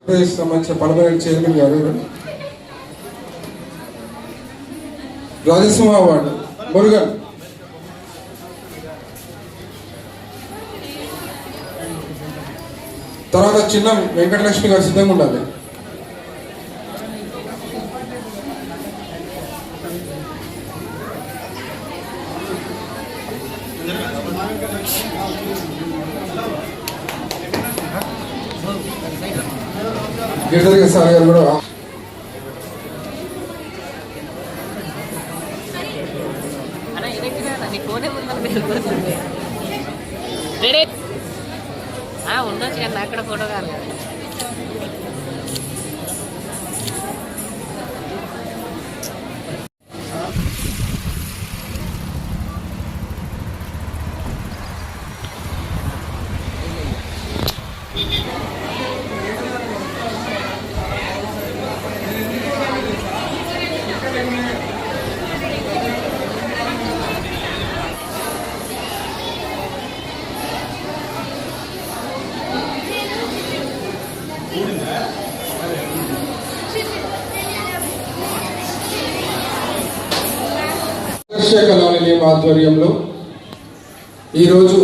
సంబంధించిన permanent chairman గారు Rajasimha award Murugan. తర్వాత చిన్న వెంకటలక్ష్మి గారు సిద్ధంగా ఉండాలి. గిరిధర్ సార్ గారు కూడా ఉండొచ్చు కదా అక్కడ ఫోటో కాదు. కళానిలయం ఆధ్వర్యంలో ఈరోజు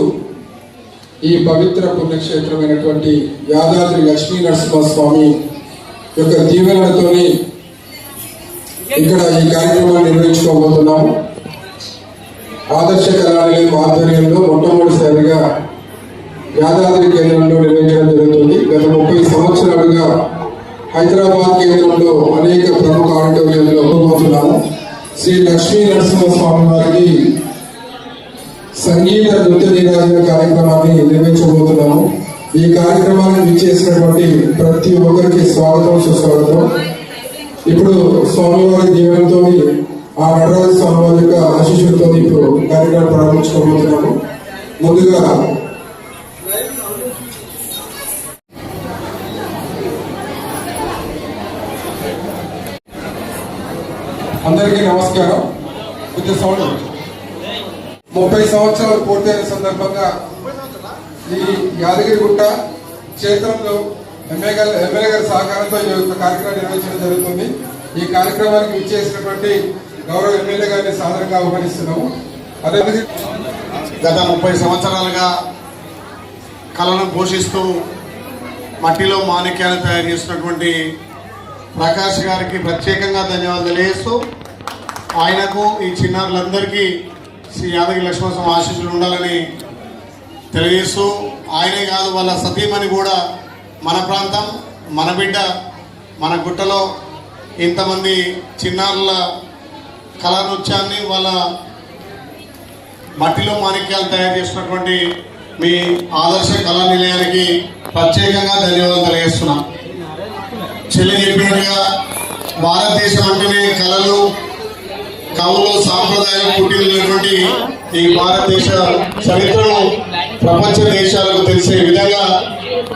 ఈ పవిత్ర పుణ్యక్షేత్రమైనటువంటి యాదాద్రి లక్ష్మీ నరసింహస్వామి యొక్క దీవెనలతోని ఇక్కడ ఈ కార్యక్రమాన్ని నిర్వహించుకోబోతున్నాము. ఆదర్శ కళానిలయం ఆధ్వర్యంలో మొట్టమొదటిసారిగా యాదాద్రి కేంద్రంలో నిర్వహించడం జరుగుతుంది. గత 30 సంవత్సరాలుగా హైదరాబాద్ కేంద్రంలో అనేక ప్రముఖ ఆడిటోరియంలో పోతున్నాము. శ్రీ లక్ష్మీ నరసింహస్వామి వారికి సంగీత నృత్య నీరాజన కార్యక్రమాన్ని నిర్వహించబోతున్నాము. ఈ కార్యక్రమాన్ని విచ్చేసినటువంటి ప్రతి ఒక్కరికి స్వాగతం సుస్వాగతం. ఇప్పుడు స్వామివారి దీవెనతో ఆ నటరాజ స్వామివారి యొక్క ఆశీస్సులతో ఇప్పుడు కార్యక్రమం ప్రారంభించుకోబోతున్నాము. ముందుగా అందరికీ నమస్కారం. కొంచెం సౌండ్. 30 సంవత్సరాలు పూర్తయిన సందర్భంగా ఈ యాదగిరిగుట్ట క్షేత్రంలో ఎమ్మెల్యే గారి సహకారంతో ఈ యొక్క కార్యక్రమం నిర్వహించడం జరుగుతుంది. ఈ కార్యక్రమానికి ఇచ్చేసినటువంటి గౌరవ ఎమ్మెల్యే గారిని సాధారణంగా ఆహ్వానిస్తున్నాము. అదే గత 30 సంవత్సరాలుగా కళను పోషిస్తూ మట్టిలో మాణిక్యాలు తయారు చేసినటువంటి ప్రకాష్ గారికి ప్రత్యేకంగా ధన్యవాదాలు తెలియజేస్తూ, ఆయనకు ఈ చిన్నారులందరికీ శ్రీ యాదగిరి లక్ష్మణస్వామి ఆశీస్సులు ఉండాలని తెలియజేస్తూ, ఆయనే కాదు వాళ్ళ సతీమణి కూడా మన ప్రాంతం, మన బిడ్డ, మన గుట్టలో ఇంతమంది చిన్నారుల కళా నృత్యాన్ని వాళ్ళ మట్టిలో మాణిక్యాలు తయారు చేసినటువంటి మీ ఆదర్శ కళా నిలయానికి ప్రత్యేకంగా ధన్యవాదాలు తెలియజేస్తున్నాం. చెల్లి చెప్పినట్టుగా భారతదేశం అంటేనే కళలు, కవులు, సాంప్రదాయం పుట్టినటువంటి ఈ భారతదేశ చరిత్రను ప్రపంచ దేశాలకు తెలిసే విధంగా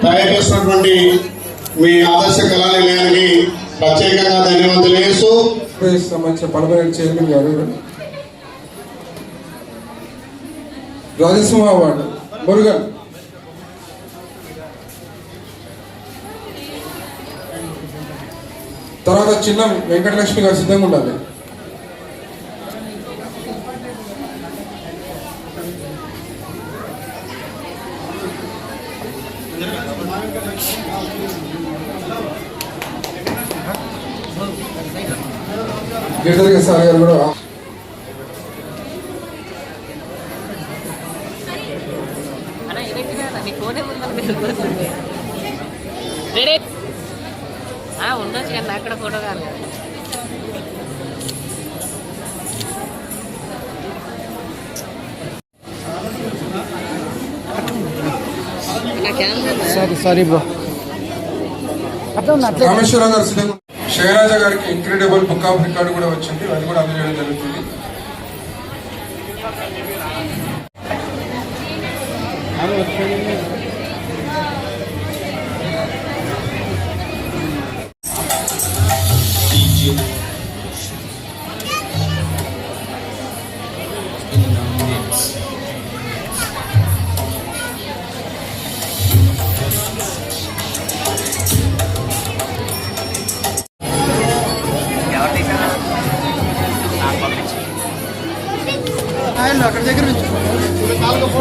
తయారు చేసినటువంటి మీ ఆదర్శ కళా నిలయానికి ప్రత్యేకంగా ధన్యవాదాలు తెలియజేస్తూ సంబంధించిన పర్మనెంట్ చైర్మన్ గారు రాజసింహ అవార్డు మురుగన్. తర్వాత చిన్న వెంకటలక్ష్మి గారు సిద్ధంగా ఉండాలి. గిరిధర్ సార్ గారు కూడా ఉండొచ్చు కదా అక్కడ ఫోటో కాదు. Sorry bro. రామేశ్వరరావు గారు సిద్ధంగా. శైలజ గారికి ఇంక్రెడిబుల్ బుక్ ఆఫ్ రికార్డు కూడా వచ్చింది, అది కూడా అందజేయడం జరుగుతుంది.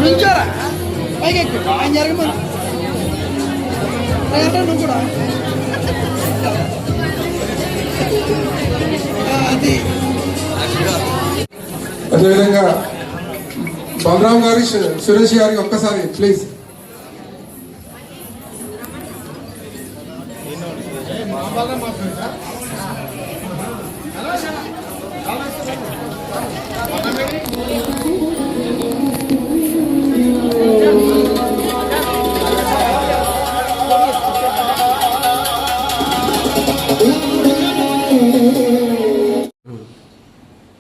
నించోరా పైకి ఎక్కువ ఆయన జరగమని నువ్వు కూడా అది అదేవిధంగా బలరాం గారి సురేష్ గారికి ఒక్కసారి ప్లీజ్.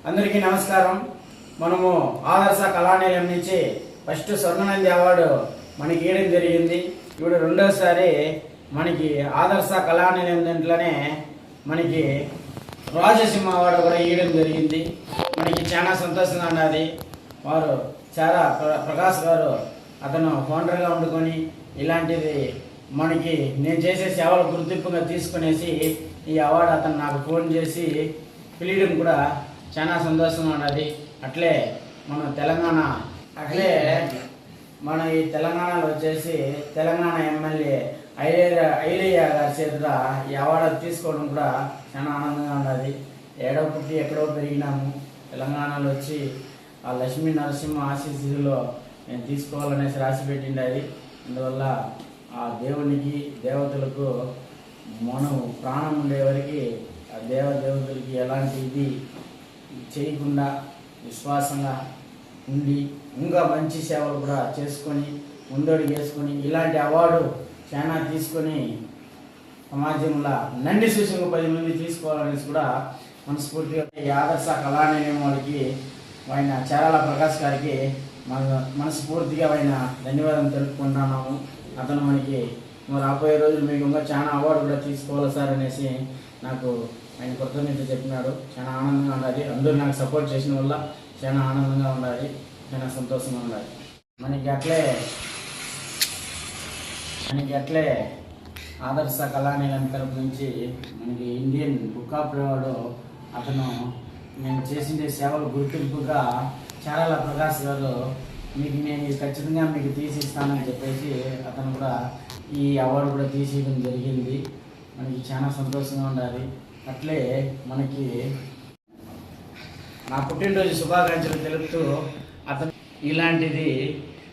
అందరికీ నమస్కారం. మనము ఆదర్శ కళానిలయం నుంచి ఫస్ట్ స్వర్ణనంది అవార్డు మనకి ఇవ్వడం జరిగింది. ఇప్పుడు రెండోసారి మనకి ఆదర్శ కళానిలయం దాంట్లోనే మనకి రాజసింహ అవార్డు కూడా ఇవ్వడం జరిగింది. మనకి చాలా సంతోషంగా ఉన్నది. వారు చాలా ప్రకాష్ గారు అతను ఫౌండర్గా వండుకొని ఇలాంటిది మనకి నేను చేసే సేవలు గుర్తింపుగా తీసుకునేసి ఈ అవార్డు అతను నాకు ఫోన్ చేసి పిలియడం కూడా చాలా సంతోషంగా ఉన్నది. అట్లే మన తెలంగాణ మన ఈ తెలంగాణలో వచ్చేసి తెలంగాణ ఎమ్మెల్యే ఐలయ్య గారి చేతుల ఈ అవార్డు తీసుకోవడం కూడా చాలా ఆనందంగా ఉన్నది. ఏడో పుట్టి ఎక్కడో పెరిగినాము, తెలంగాణలో వచ్చి ఆ లక్ష్మీ నరసింహ ఆశీస్సులో నేను తీసుకోవాలనేసి రాసి పెట్టింది. అది అందువల్ల ఆ దేవునికి దేవతలకు మనం ప్రాణం ఉండే వరకు ఆ దేవతలకి ఎలాంటి ఇది చేయకుండా విశ్వాసంగా ఉండి ఇంకా మంచి సేవలు కూడా చేసుకొని ముందడుగు వేసుకొని ఇలాంటి అవార్డు చాలా తీసుకొని సమాజంలో నంది సూచనగా 10 మంది తీసుకోవాలనేసి కూడా మనస్ఫూర్తిగా ఈ ఆదర్శ కళానిలయం వాళ్ళకి ఆయన చారాల ప్రకాష్ గారికి మనస్ఫూర్తిగా ఆయన ధన్యవాదాలు తెలుపుకుంటున్నాము. అతను మనకి రాబోయే రోజులు మీకు ఇంకా చాలా అవార్డు కూడా తీసుకోవాలి సార్ అనేసి నాకు ఆయన కృతజ్ఞత చెప్పినాడు. చాలా ఆనందంగా ఉండాలి. అందరూ నాకు సపోర్ట్ చేసిన వల్ల చాలా ఆనందంగా ఉండాలి, చాలా సంతోషంగా ఉండాలి. మనకి అట్లే ఆదర్శ కళానిలయం తరపు నుంచి మనకి ఇండియన్ బుక్ ఆఫ్ రికార్డు అతను నేను చేసిన సేవలు గుర్తింపుగా చారాల ప్రకాష్ గారు మీకు నేను ఖచ్చితంగా మీకు తీసిస్తానని చెప్పేసి అతను కూడా ఈ అవార్డు కూడా తీసేయడం జరిగింది. మనకి చాలా సంతోషంగా ఉండాలి. అట్లే మనకి నా పుట్టినరోజు శుభాకాంక్షలు తెలుపుతూ అతను ఇలాంటిది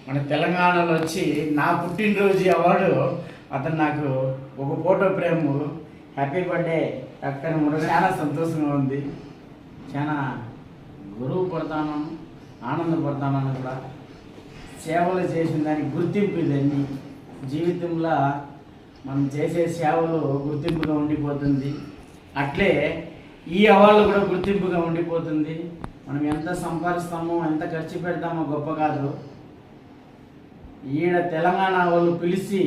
మన తెలంగాణలో వచ్చి నా పుట్టినరోజు అవార్డు అతను నాకు ఒక photo frame happy birthday doctor Murali చాలా సంతోషంగా ఉంది. చాలా గొడవ పడతాను, ఆనందపడతాను కూడా. సేవలు చేసిన దానికి గుర్తింపు ఇదన్నీ జీవితంలో మనం చేసే సేవలు గుర్తింపుగా ఉండిపోతుంది. అట్లే ఈ అవార్డు కూడా గుర్తింపుగా ఉండిపోతుంది. మనం ఎంత సంపాదిస్తామో ఎంత ఖర్చు పెడతామో గొప్ప కాదు. ఈడ తెలంగాణ వాళ్ళు పిలిచి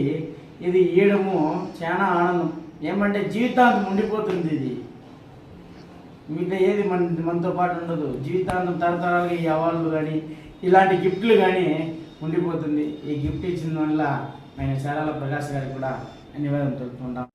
ఇది ఇవ్వడము చాలా ఆనందం. ఏమంటే జీవితాంతం ఉండిపోతుంది. ఇది మిగతా ఏది మనతో పాటు ఉండదు. జీవితాంతం తరతరాలుగా ఈ అవార్డులు కానీ ఇలాంటి గిఫ్ట్లు కానీ ఉండిపోతుంది. ఈ గిఫ్ట్ ఇచ్చిన వల్ల ఆయన చారాల ప్రకాష్ గారికి కూడా ధన్యవాదాలు తెలుపుకుంటాం.